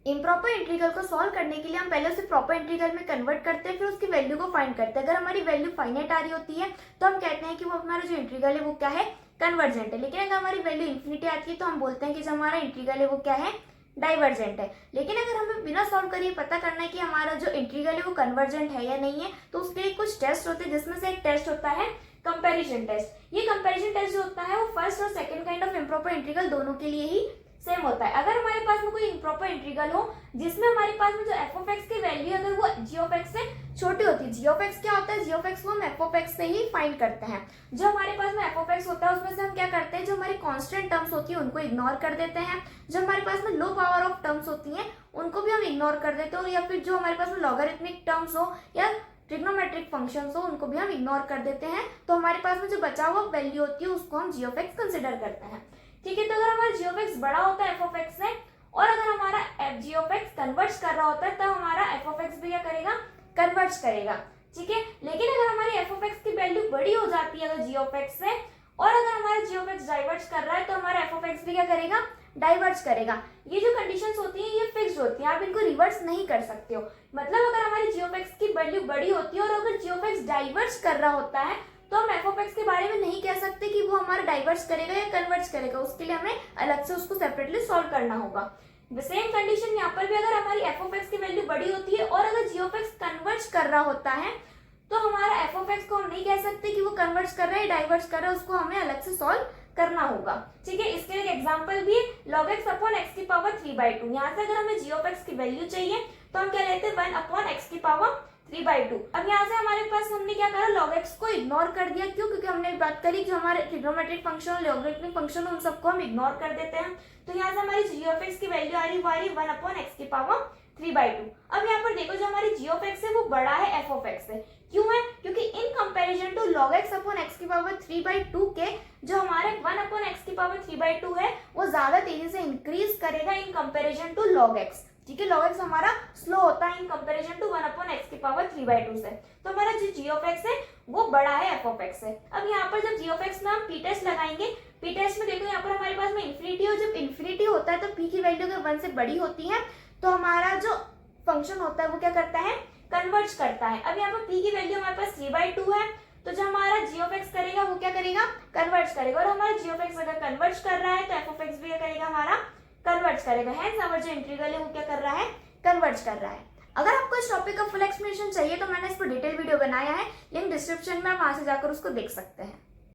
Improper integral को solve करने के लिए हम पहले उसे प्रॉपर इंटीग्रल में कन्वर्ट करते हैं, फिर उसकी वैल्यू को फाइंड करते हैं। अगर हमारी वैल्यू फाइनाइट आ रही होती है तो हम कहते हैं कि वो हमारा जो इंटीग्रल है वो क्या है, कन्वर्जेंट है। लेकिन अगर हमारी वैल्यू इन्फिनिटी आती है तो हम बोलते हैं कि जो हमारा इंटीग्रल है वो क्या है, डाइवर्जेंट है। लेकिन अगर हमें बिना सॉल्व करिए पता करना है कि हमारा जो इंटीग्रल है वो कन्वर्जेंट है या नहीं है, तो उसके लिए कुछ टेस्ट होते हैं, जिसमें से एक टेस्ट होता है कंपैरिजन टेस्ट। ये कंपैरिजन टेस्ट जो होता है वो फर्स्ट और second kind of improper integral दोनों के लिए ही सेम होता है। अगर हमारे पास में कोई इम्प्रॉपर इंटीग्रल हो जिसमें हमारे पास में जो एफ ऑफ एक्स की वैल्यू अगर वो जी ऑफ एक्स से छोटी होती है, जी ऑफ एक्स क्या होता है, जी ऑफ एक्स को हम एफ ऑफ एक्स से ही फाइंड करते हैं। जो हमारे पास में एफ ऑफ एक्स होता है उसमें से हम क्या करते हैं, जो हमारी कांस्टेंट टर्म्स होती है उनको इग्नोर कर देते हैं। जो हमारे पास में लो पावर ऑफ टर्म्स होती हैं उनको भी हम इग्नोर कर देते हैं, या फिर जो हमारे पास में लॉगरिथमिक टर्म्स हो या ट्रिग्नोमेट्रिक फंक्शंस हो उनको भी हम इग्नोर कर देते हैं। तो हमारे पास में जो बचा हुआ वैल्यू होती है उसको हम जी ऑफ एक्स कंसिडर करते हैं। ठीक है, तो अगर हमारा जी ऑफ एक्स बड़ा होता है एफ ऑफ एक्स से, और अगर हमारा F G of x converts कर रहा होता है तब हमारा एफ ऑफ एक्स भी क्या करेगा, कन्वर्ट्स करेगा। ठीक है, लेकिन अगर हमारी एफ ऑफ एक्स की वैल्यू बड़ी हो जाती है अगर जी ऑफ एक्स से, और अगर हमारा जी ऑफ एक्स डाइवर्ट्स कर रहा है तो हमारा एफ ऑफ एक्स भी क्या करेगा, डाइवर्ट्स करेगा। ये जो कंडीशंस होती है ये फिक्स्ड होती है, आप इनको रिवर्स नहीं कर सकते हो। मतलब अगर हमारी जी ऑफ एक्स की वैल्यू बड़ी होती है और अगर जी ऑफ एक्स डाइवर्ट्स कर रहा होता है तो हम एफ ऑफ एक्स के बारे में नहीं कह सकते कि वो हमारा डाइवर्ट्स करेगा या कन्वर्ट्स करेगा, उसके लिए हमें अलग से उसको सेपरेटली सॉल्व करना होगा। सेम कंडीशन यहाँ पर भी, अगर हमारी एफ ऑफ एक्स की वैल्यू बड़ी होती है और अगर जी ऑफ एक्स कन्वर्ट्स कर रहा होता है तो हमारा एफ ऑफ एक्स को हम नहीं कह सकते कि वो कन्वर्ट्स कर रहा है डाइवर्ट्स कर रहा है, उसको हमें अलग से सॉल्व करना होगा। ठीक है, इसके लिए एग्जांपल भी log x अपॉन x की पावर 3/2। यहाँ से अगर हमें g ऑफ x की वैल्यू चाहिए तो हम क्या लेते हैं, 1 अपॉन x की पावर 3/2। अब यहाँ से हमारे पास हमने क्या करा, log x को इग्नोर कर दिया। क्यों? क्योंकि हमने बात करी जो हमारे ट्रिग्नोमेट्रिक फंक्शन लॉगरिथमिक फंक्शन उन सबको हम इग्नोर कर देते हैं। तो यहाँ से हमारी g ऑफ x की वैल्यू आ रही 1 अपॉन x की पावर 3/2। अब यहाँ पर देखो जो हमारी g ऑफ x है वो बड़ा है f ऑफ x से। क्यों है? क्योंकि in comparison to log x upon x की पावर 3/2 के जो हमारे 1 अपॉन x की पावर 3/2 है वो ज्यादा तेजी से इंक्रीज करेगा in comparison to log x। ठीक है, log x हमारा स्लो होता है in comparison to 1 upon x की पावर 3/2 से। तो हमारा जो g ऑफ x है वो बड़ा है f ऑफ x से। अब यहाँ पर जब g ऑफ x में हम p टेस्ट लगाएंगे, p टेस्ट में देखो यहाँ पर हमारे पास में इन्फिनिटी हो, जब इन्फिनिटी होता है तो p की वैल्यू अगर 1 से बड़ी होती है तो हमारा जो फंक्शन होता है वो क्या करता है, कन्वर्ट्स करता है। अब यहाँ पर p की वैल्यू हमारे पास 3/2 है, तो जो हमारा g ऑफ x करेगा वो क्या करेगा, कन्वर्ट्स करेगा। और हमारा g ऑफ x अगर कन्वर्ट्स कर रहा है तो f ऑफ x भी क्या करेगा, हमारा कन्वर्ट्स करेगा। हेंस हमारा जो इंटीग्रल है वो क्या कर रहा है, कन्वर्ट्स कर रहा है। अगर आपको इस टॉपिक का फुल एक्सप्लेनेशन चाहिए तो मैंने इस पर डिटेल वीडियो बनाया है, लिंक डिस्क्रिप्शन में, आप वहां से जाकर उसको देख सकते हैं।